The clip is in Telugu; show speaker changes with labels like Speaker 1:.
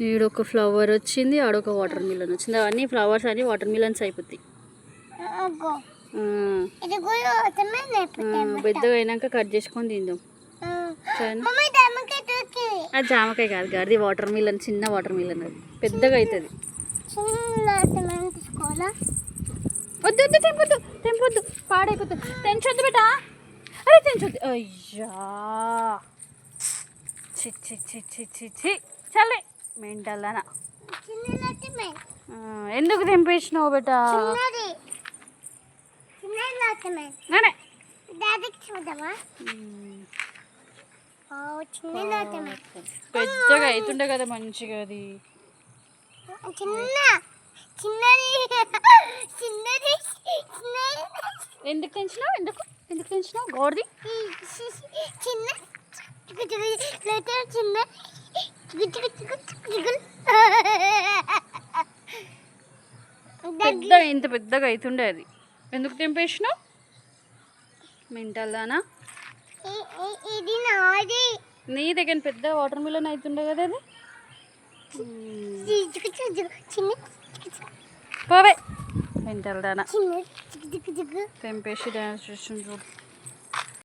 Speaker 1: ఈడొక ఫ్లవర్ వచ్చింది, ఆడొక వాటర్ మిలన్ వచ్చింది. అవన్నీ ఫ్లవర్స్ అని వాటర్ మిలన్స్ అయిపోతాయి. పెద్దగా అయినాక కట్ చేసుకొని తిందాం. అది జామకాయ కాదు, అది వాటర్ మిలన్, చిన్న వాటర్ మిలన్. అది పెద్దగా అవుతుంది. వద్దు వద్దు, తెంపొద్దు తెంపొద్దు, పాడైపోతుంది. తెంచొద్దు బేటా, అరే తెంచొద్దు. అయ్యా చి చి చి చి చి చి, చల్లే మెంటల్దానా. ఎందుకు తెంపేసినావు బేటా? పెద్దగా అవుతుండే కదా మంచిగా. అది ఎందుకు తెంచినావు? ఎందుకు ఎందుకు తెంచినావు? గోడది పెద్దగా, ఇంత పెద్దగా అవుతుండే. అది ఎందుకు తెంపేసినావు? మెంటల్దానా. నీ దగ్గర పెద్ద వాటర్ మిలన్ అవుతుండే కదా అది. పోవే మెంటల్దానా. తెంపేసి డ్యాన్స్ చేస్తుంది చూడు.